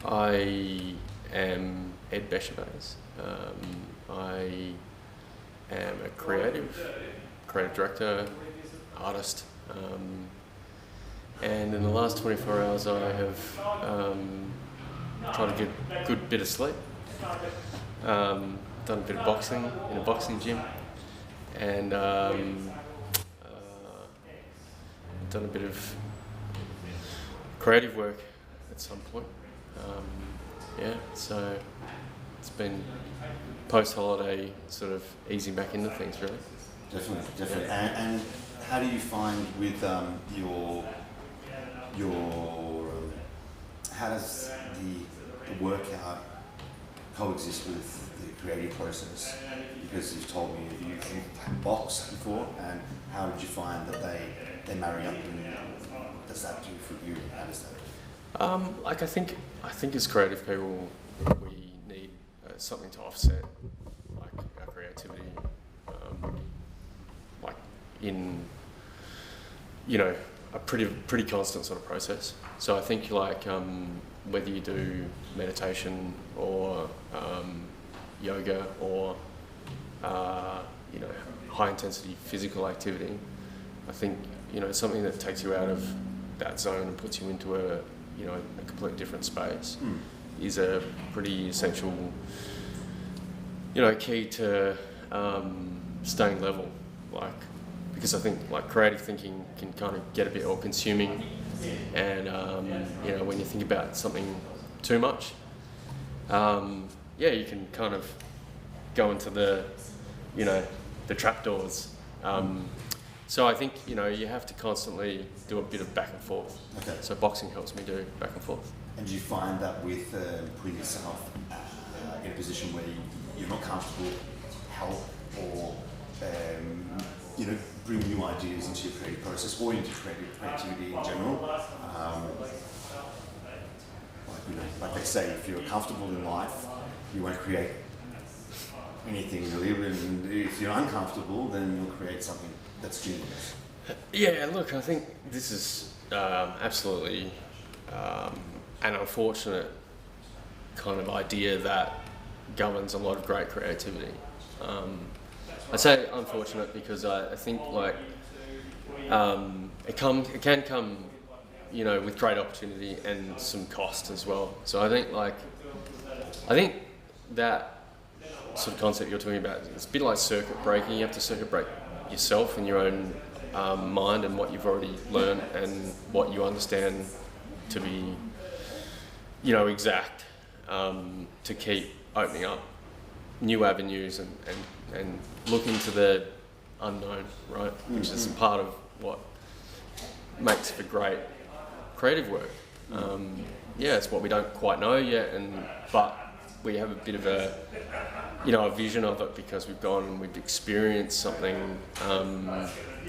I am Ed Bechervaise. I am a creative director, artist, and in the last 24 hours I have tried to get a good bit of sleep, done a bit of boxing in a boxing gym, and done a bit of creative work at some point. So it's been post-holiday sort of easing back into things, really. Definitely. And how do you find with your how does the workout coexist with the creative process? Because you've told me you've boxed before, and how did you find that they marry up, and does that do for you? How does that? I think as creative people, we need something to offset like our creativity, like in a pretty constant sort of process. So I think whether you do meditation or yoga or high intensity physical activity, I think something that takes you out of that zone and puts you into a completely different space is a pretty essential key to staying level, because I think creative thinking can kind of get a bit all consuming, and when you think about something too much, you can kind of go into the trapdoors. So I think you have to constantly do a bit of back and forth. Okay. So boxing helps me do back and forth. And do you find that with putting yourself in a position where you're not comfortable, help or bring new ideas into your creative process or into creativity in general? Like they say, if you're comfortable in life, you won't create anything really. And if you're uncomfortable, then you'll create something that's genius. Yeah, look, I think this is absolutely an unfortunate kind of idea that governs a lot of great creativity. I say unfortunate because I think it can come with great opportunity and some cost as well. So I think that sort of concept you're talking about, it's a bit like circuit breaking. You have to circuit break yourself and your own mind and what you've already learned and what you understand to be exact, to keep opening up new avenues and look into the unknown, right? Which is part of what makes for great creative work. It's what we don't quite know yet, but we have a bit of a vision of it because we've gone and we've experienced something.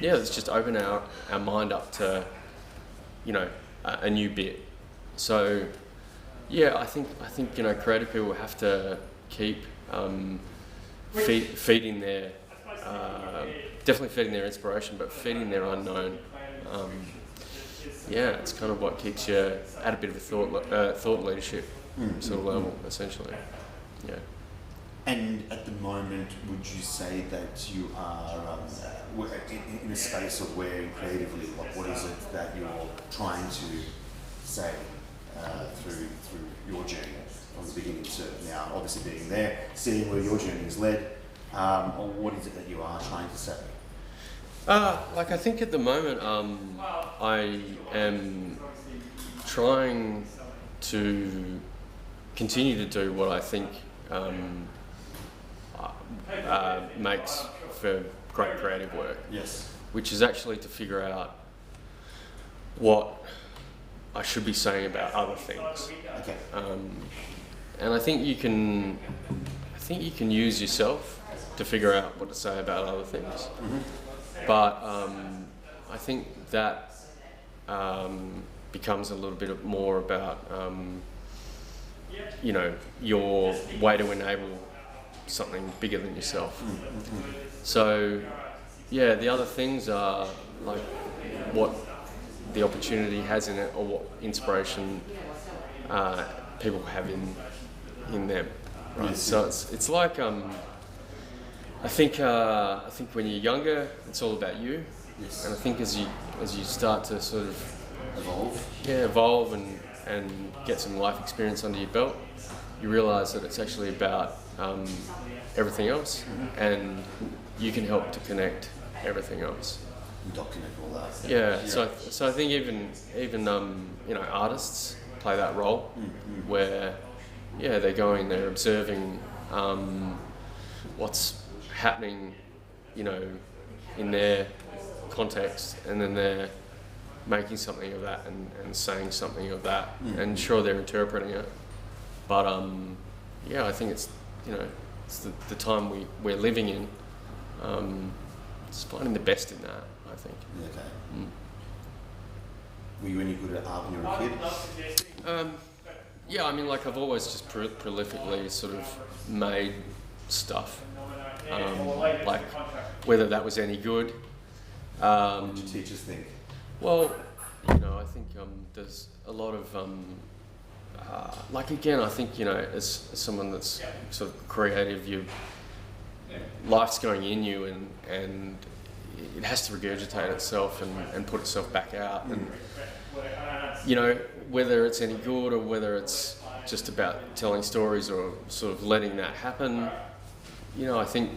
Let's just open our mind up to a new bit. So I think creative people have to keep feeding their definitely feeding their inspiration, but feeding their unknown. It's kind of what keeps you at a bit of a thought leadership sort of level, essentially. Yeah. And at the moment, would you say that you are in a space of where creatively, what is it that you're trying to say through your journey from the beginning to now? Obviously being there, seeing where your journey has led, or what is it that you are trying to say? I think at the moment, I am trying to continue to do what I think makes for great creative work. Yes. Which is actually to figure out what I should be saying about other things. Okay. And I think you can use yourself to figure out what to say about other things. Mm-hmm. But I think that becomes a little bit more about your way to enable something bigger than yourself. Mm-hmm. So the other things are like what the opportunity has in it, or what inspiration people have in them, right? Yes. So it's like I think when you're younger, it's all about you, Yes. and I think as you start to sort of Evolve. and get some life experience under your belt, you realise that it's actually about everything else, and you can help to connect everything else. Document all that. Yeah. So I think even artists play that role, where they're going, they're observing what's happening, in their context, and then they're making something of that and saying something of that, and sure, they're interpreting it, but I think it's it's the time we're living in, it's finding the best in that, I think. Okay. Were you any good at art when you were a kid? Yeah, I mean, like, I've always just prolifically sort of made stuff, like whether that was any good. What did your teachers think? Well, I think there's a lot of again, I think as someone that's sort of creative, life's going in you, and it has to regurgitate itself and put itself back out, and whether it's any good or whether it's just about telling stories or sort of letting that happen. I think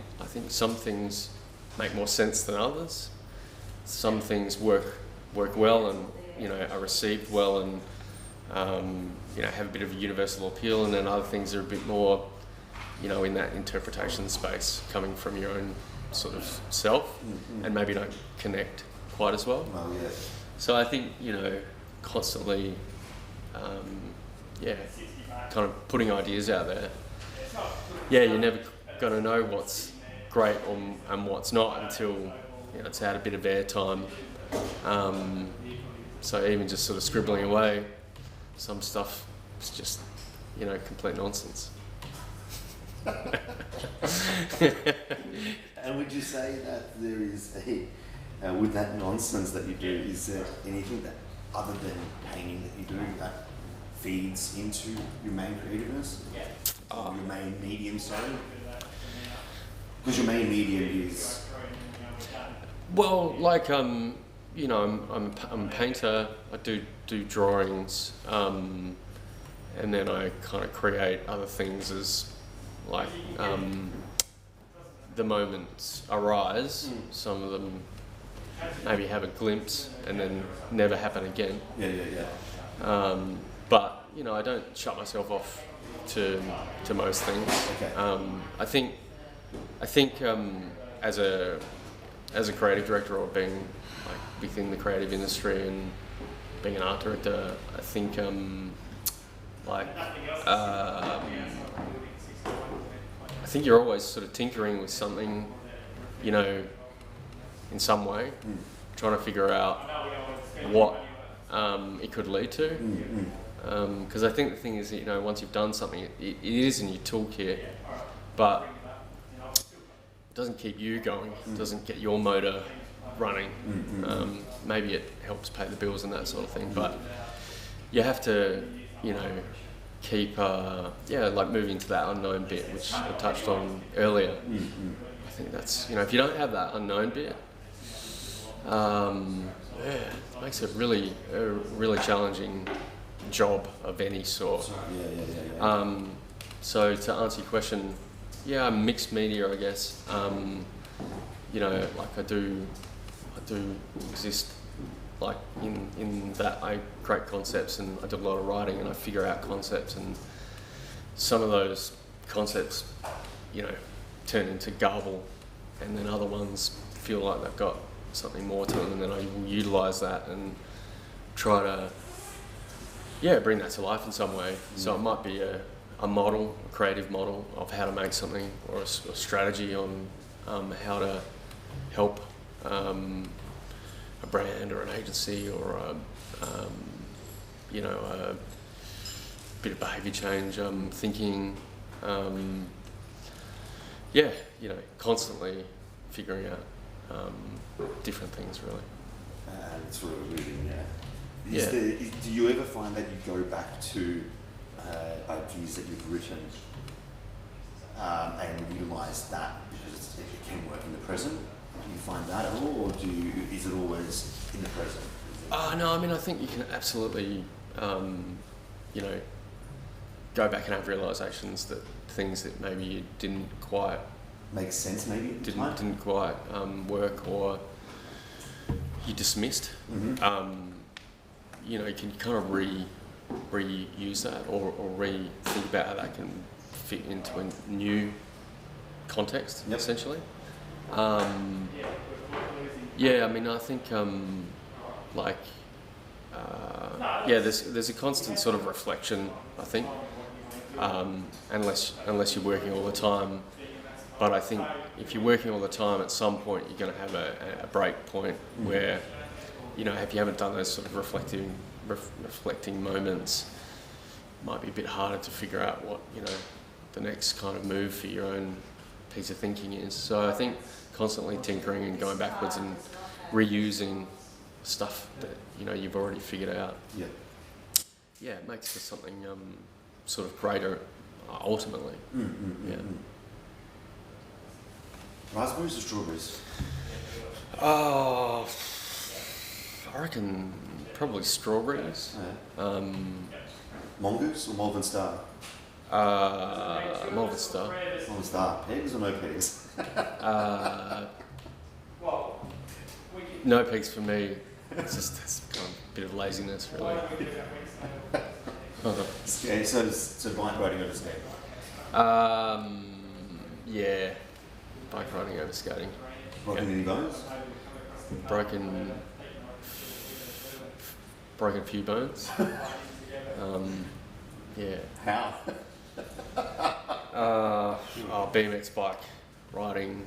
some things make more sense than others. Some things work well and are received well and have a bit of a universal appeal, and then other things are a bit more in that interpretation space, coming from your own sort of self, and maybe don't connect quite as well. Oh, yeah. So I think constantly kind of putting ideas out there. You're never going to know what's great and what's not until it's had a bit of airtime. So even just sort of scribbling away, some stuff is just complete nonsense. And would you say that there is with that nonsense that you do, is there anything that other than painting that you do that feeds into your main creativeness? Your main medium, sorry? Because your main medium is... Well, like, I'm a painter. I do drawings, and then I kind of create other things as, like, the moments arise. Some of them maybe have a glimpse and then never happen again. Yeah. But I don't shut myself off to most things. Okay. I think as a creative director, or being like within the creative industry and being an art director, I think I think you're always sort of tinkering with something, in some way, trying to figure out what it could lead to. Because I think the thing is that, once you've done something, it is in your toolkit, but it doesn't keep you going. It doesn't get your motor running. Maybe it helps pay the bills and that sort of thing, but you have to, keep, like moving to that unknown bit, which I touched on earlier. I think that's, if you don't have that unknown bit, it makes it a really challenging job of any sort. So to answer your question, I'm mixed media, I guess. Like I do exist, like in that I create concepts, and I do a lot of writing, and I figure out concepts, and some of those concepts, turn into garble, and then other ones feel like they've got something more to them, and then I will utilise that and try to bring that to life in some way. So it might be a model, a creative model of how to make something, or a strategy on how to help a brand or an agency, or a bit of behaviour change, thinking, constantly figuring out different things, really. It's really, do you ever find that you go back to ideas that you've written and utilise that because it can work in the present? Do you find that at all, or is it always in the present? No, I mean, I think you can absolutely, go back and have realisations that things that maybe you didn't quite Makes sense, maybe at the time? didn't quite work, or you dismissed. Mm-hmm. You can kind of reuse that, or rethink about how that can fit into a new context, Yep. essentially. I mean, I think there's a constant sort of reflection, I think, unless you're working all the time. But I think if you're working all the time, at some point you're going to have a break point where, if you haven't done those sort of reflecting moments, it might be a bit harder to figure out what, the next kind of move for your own piece of thinking is. So I think constantly tinkering and going backwards and reusing stuff that, you've already figured out. Yeah. Yeah, it makes for something sort of greater ultimately. Yeah. Raspberries or strawberries? Oh, I reckon probably strawberries. Yeah. Mongoose or Malvern Star? Malvern Star. Malvern Star. Pegs or no pegs? No pegs for me. It's kind of a bit of laziness, really. Okay, so bike riding over skate? Yeah, bike riding over skating. Broken any bones? Broken a few bones. Yeah. How? BMX bike riding,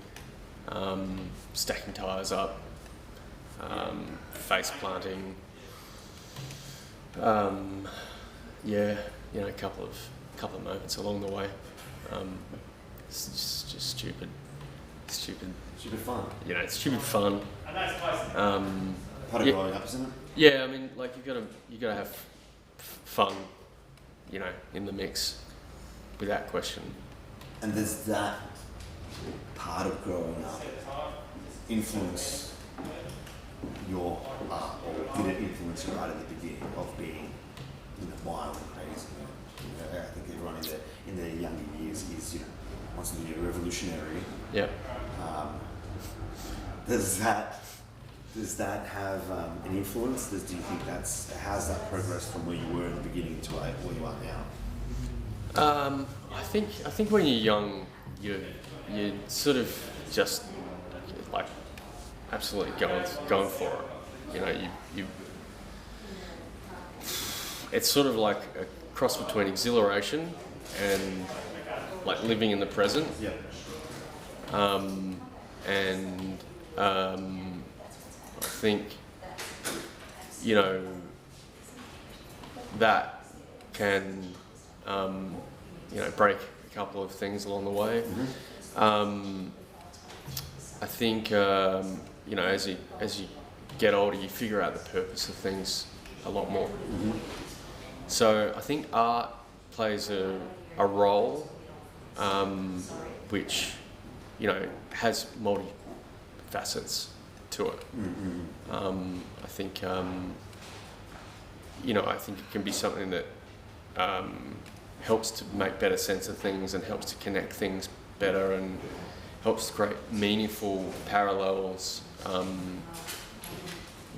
stacking tyres up, face planting. A couple of moments along the way. It's just stupid fun. It's stupid fun. Part of growing up, isn't it? Yeah, I mean, like you gotta have fun, in the mix, without question. And does that part of growing up influence your art, or did it influence your art at the beginning of being, wild and crazy? I think everyone in their younger years is, wants to be a revolutionary. Yeah. Does that have an influence? Do you think how's that progressed from where you were in the beginning to where you are now? I think when you're young, you sort of just like absolutely going for it. You it's sort of like a cross between exhilaration and like living in the present. Yeah. I think that can break a couple of things along the way. Mm-hmm. I think as you get older, you figure out the purpose of things a lot more. Mm-hmm. So I think art plays a role which has multi facets to it. Mm-hmm. I think it can be something that helps to make better sense of things and helps to connect things better and helps to create meaningful parallels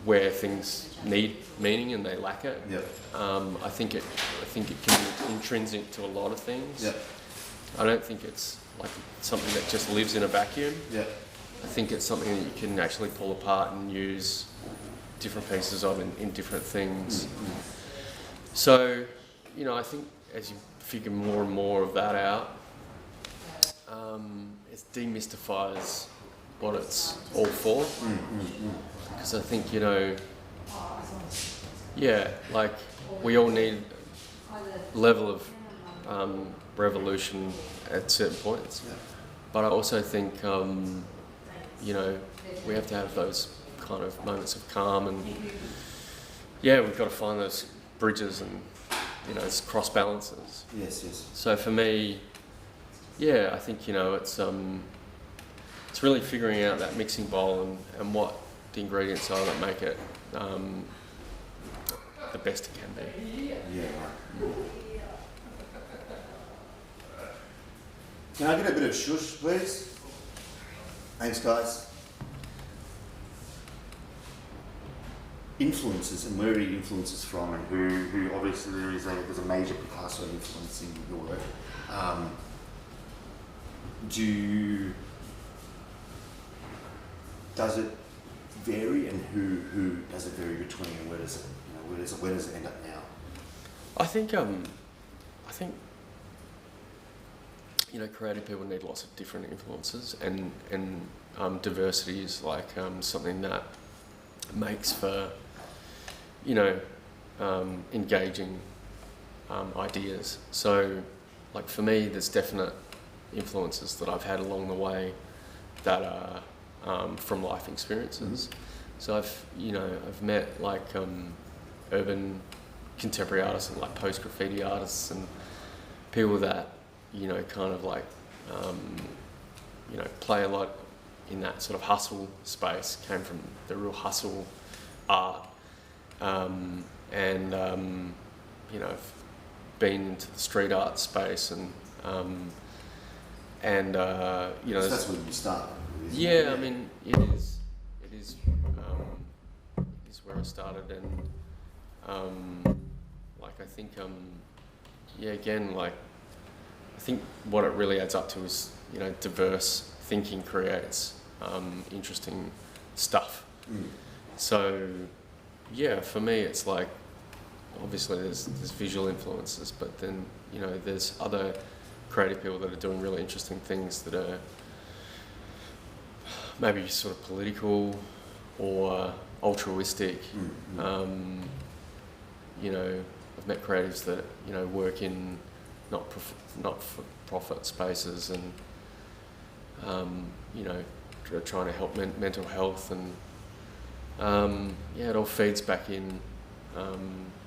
where things need meaning and they lack it. Yep. I think it can be intrinsic to a lot of things. Yep. I don't think it's like something that just lives in a vacuum. Yep. I think it's something that you can actually pull apart and use different pieces of in different things. Mm-hmm. So, I think as you figure more and more of that out, it demystifies what it's all for. Because I think, like we all need a level of revolution at certain points. Yeah. But I also think, we have to have those kind of moments of calm and, we've got to find those bridges and it's cross balances. Yes, yes. So for me, yeah, I think it's really figuring out that mixing bowl and what the ingredients are that make it the best it can be. Yeah, right. Can I get a bit of shush, please? Thanks, guys. Influences, and where are the influences from, and who obviously there's a major Picasso influence in your work. Does it vary, and who does it vary between, and where does it end up now? I think creative people need lots of different influences, and diversity is like something that makes for engaging ideas. So like for me, there's definite influences that I've had along the way that are from life experiences. So I've met like urban contemporary artists and like post graffiti artists and people that kind of like play a lot in that sort of hustle space, came from the real hustle art, and I've been into the street art space and So that's where you started. Yeah, I mean it is where I started, and like I think I think what it really adds up to is diverse thinking creates interesting stuff. So yeah, for me it's like obviously there's visual influences, but then there's other creative people that are doing really interesting things that are maybe sort of political or altruistic. I've met creatives that work in not for profit spaces and trying to help mental health, and it all feeds back in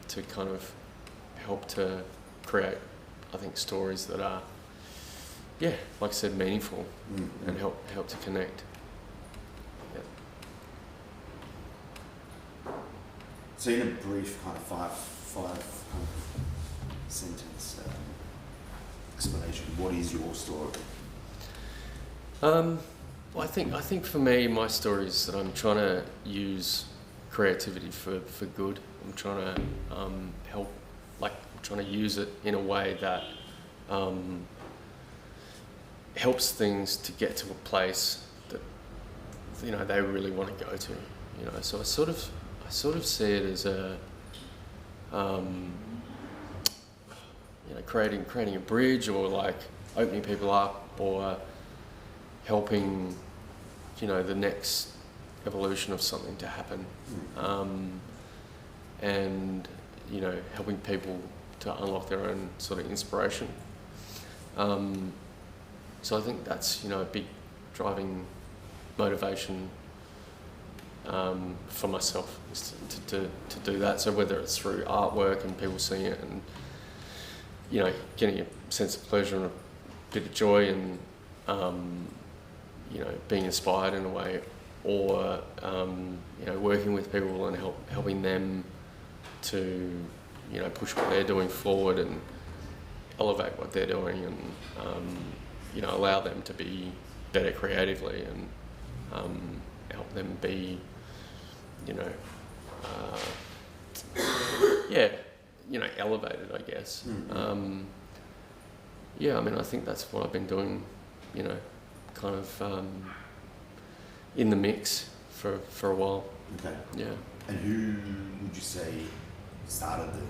to kind of help to create, I think, stories that are like I said, meaningful and help to connect. So in a brief kind of five kind of sentence explanation, what is your story? Well, I think for me, my story is that I'm trying to use creativity for good. I'm trying to help, like I'm trying to use it in a way that helps things to get to a place that they really want to go to. So I sort of see it as a creating a bridge, or like opening people up, or helping the next evolution of something to happen, and helping people to unlock their own sort of inspiration. So I think that's a big driving motivation for myself, is to do that. So whether it's through artwork and people seeing it and getting a sense of pleasure and a bit of joy and being inspired in a way, or working with people and helping them to push what they're doing forward and elevate what they're doing, and allow them to be better creatively, and help them be elevated, I guess. I mean, I think that's what I've been doing, kind of in the mix for a while. Okay. Yeah. And who would you say started the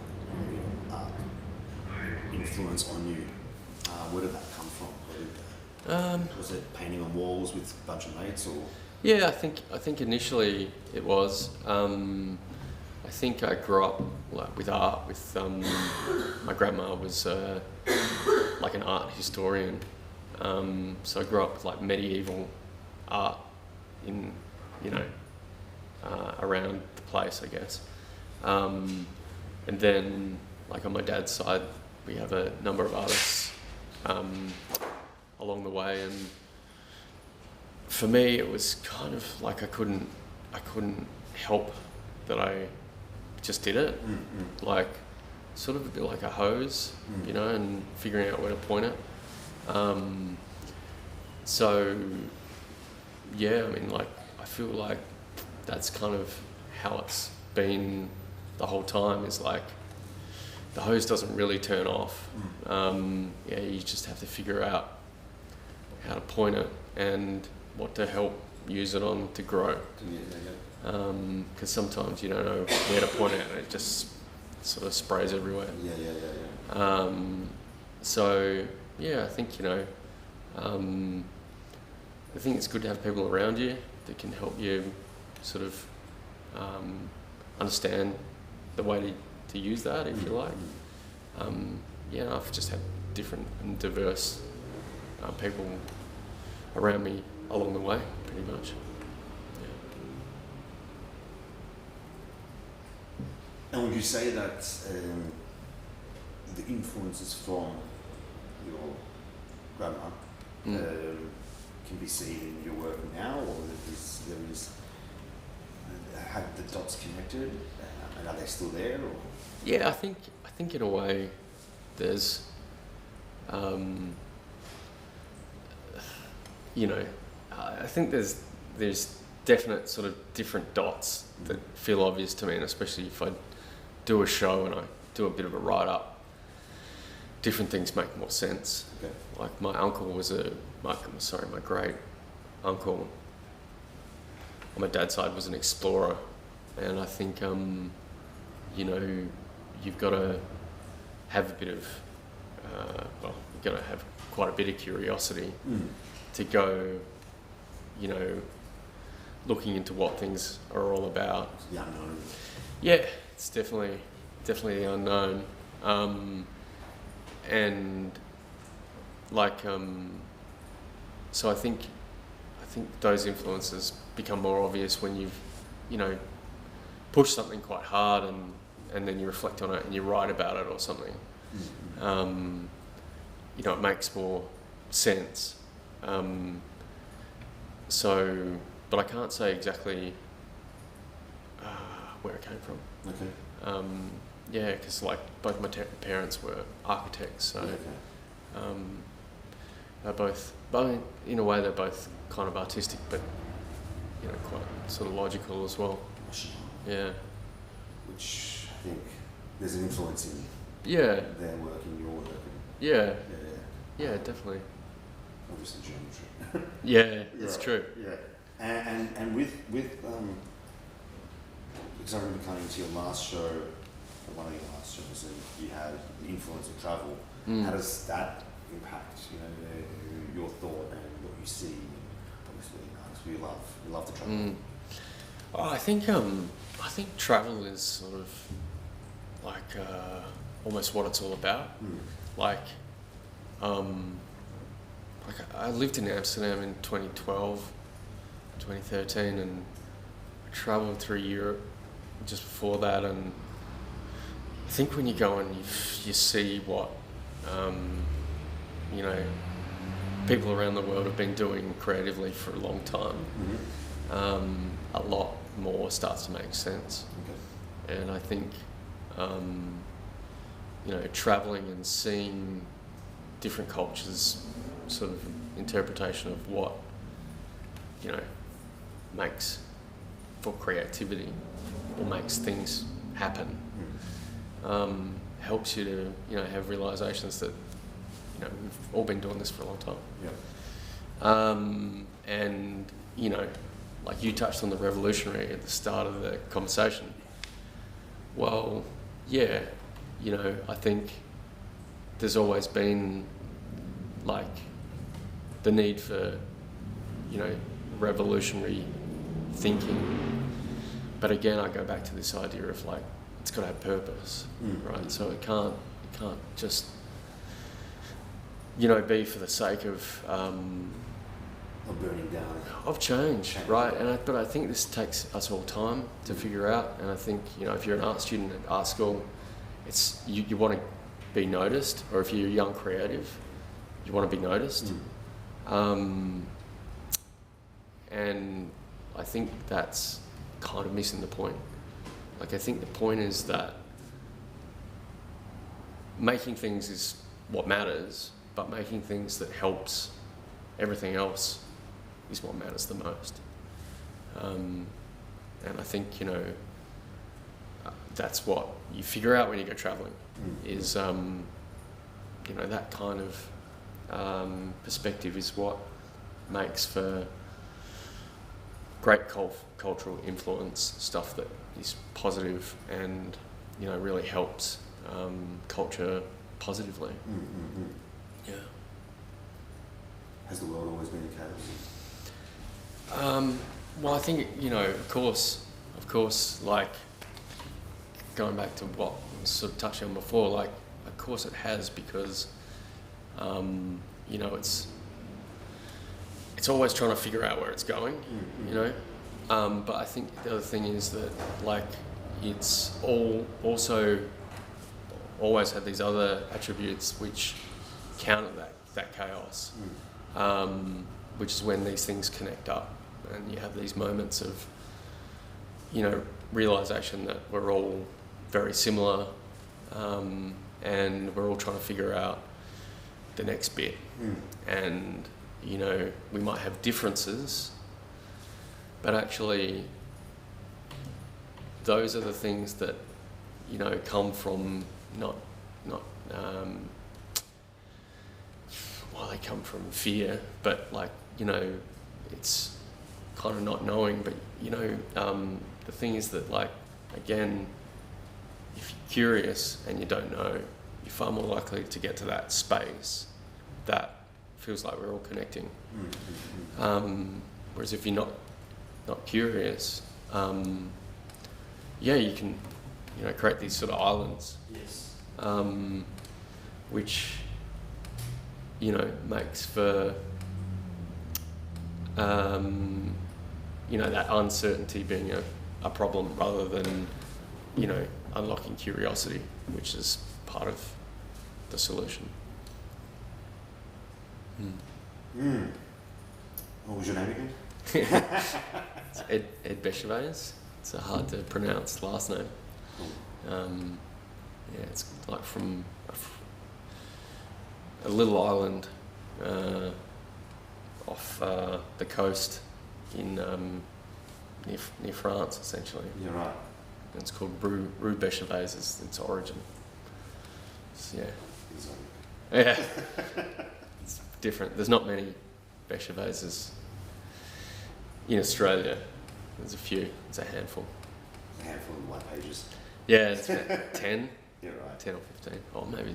art influence on you? Where did that come from? Was it painting on walls with a bunch of mates, or? Yeah, I think initially it was. I think I grew up with art. With my grandma was like an art historian, so I grew up with like medieval art in around the place, I guess. And then like on my dad's side, we have a number of artists along the way, and for me it was kind of like I couldn't help that I just did it, like sort of a bit like a hose, you know, and figuring out where to point it. So yeah, I mean, like I feel like that's kind of how it's been the whole time, is like the hose doesn't really turn off. Yeah, you just have to figure out how to point it and what to help use it on to grow. Because sometimes you don't know where to point it and it just sort of sprays everywhere. So yeah, I think, you know, I think it's good to have people around you that can help you sort of understand the way to use that, if you like. Yeah, I've just had different and diverse people around me along the way, pretty much. And would you say that the influences from your grandma can be seen in your work now, or there is have the dots connected, and are they still there? Or? Yeah, I think in a way there's, you know, I think there's definite sort of different dots that feel obvious to me, and especially if I do a show and I do a bit of a write-up, different things make more sense. Okay. Like my uncle was my great uncle on my dad's side was an explorer, and I think you know, you've got to have a bit of you've got to have quite a bit of curiosity to go, you know, looking into what things are all about. The unknown. Yeah, it's definitely the unknown, and like so I think those influences become more obvious when you've, you know, pushed something quite hard and then you reflect on it and you write about it or something. You know, it makes more sense. So, but I can't say exactly where it came from. Okay. Yeah, because like both my parents were architects, so they're both in a way they're both kind of artistic, but you know, quite sort of logical as well. Yeah. Which I think there's an influence in their work and your work. Yeah, definitely. Obviously geometry. Yeah, it's true. Yeah. And with because I remember coming to your last show, or one of your last shows, and you had the influence of travel. How does that impact, you know, your thought and what you see? Obviously, you love to travel. Oh, I think travel is sort of like almost what it's all about. Like I lived in Amsterdam in 2012, 2013, and I travelled through Europe just before that, and I think when you go and you see what you know, people around the world have been doing creatively for a long time, a lot more starts to make sense. Okay. And I think you know, travelling and seeing different cultures, sort of interpretation of what, you know, makes for creativity or makes things happen, helps you to, you know, have realizations that, you know, we've all been doing this for a long time. Yeah. And, you know, like you touched on the revolutionary at the start of the conversation. Well, yeah, you know, I think there's always been like the need for, you know, revolutionary thinking. But again, I go back to this idea of like, it's got to have purpose, right? So it can't just, you know, be for the sake of burning down, of change, right? But I think this takes us all time to figure out. And I think, you know, if you're an art student at art school it's you want to be noticed, or if you're a young creative, you want to be noticed. And I think that's kind of missing the point. Like, I think the point is that making things is what matters, but making things that helps everything else is what matters the most. And I think, you know, that's what you figure out when you go travelling, is, you know, that kind of perspective is what makes for great cultural influence, stuff that is positive and, you know, really helps culture positively. Yeah. Has the world always been chaos? Well, I think, you know, of course, like, going back to what I was sort of touching on before, like, of course it has, because, you know, it's always trying to figure out where it's going, you know. But I think the other thing is that, like, it's also always had these other attributes which counter that chaos, which is when these things connect up and you have these moments of, you know, realisation that we're all very similar, and we're all trying to figure out the next bit. And, you know, we might have differences, but actually those are the things that, you know, come from not well, they come from fear, but, like, you know, it's kind of not knowing. But, you know, the thing is that, like, again, if you're curious and you don't know, you're far more likely to get to that space that feels like we're all connecting. Whereas if you're not curious, yeah, you can, you know, create these sort of islands. Yes. Which, you know, makes for, you know, that uncertainty being a problem, rather than, you know, unlocking curiosity, which is part of the solution. What was your name again? It's Ed Bechervaise. It's a hard to pronounce last name. Yeah, it's like from a little island off the coast in near France, essentially. You're right. And it's called Rue Bechervaise is its origin. So, yeah. It's different. There's not many Bechervaises in Australia. There's a few. It's a handful. A handful of white pages. Yeah, it's about 10. You're right. 10 or 15. Or maybe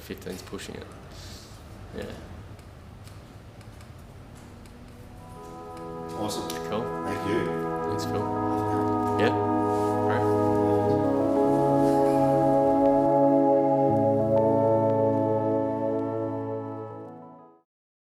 15's pushing it. Yeah. Awesome. Cool. Thank you. Thanks, Phil.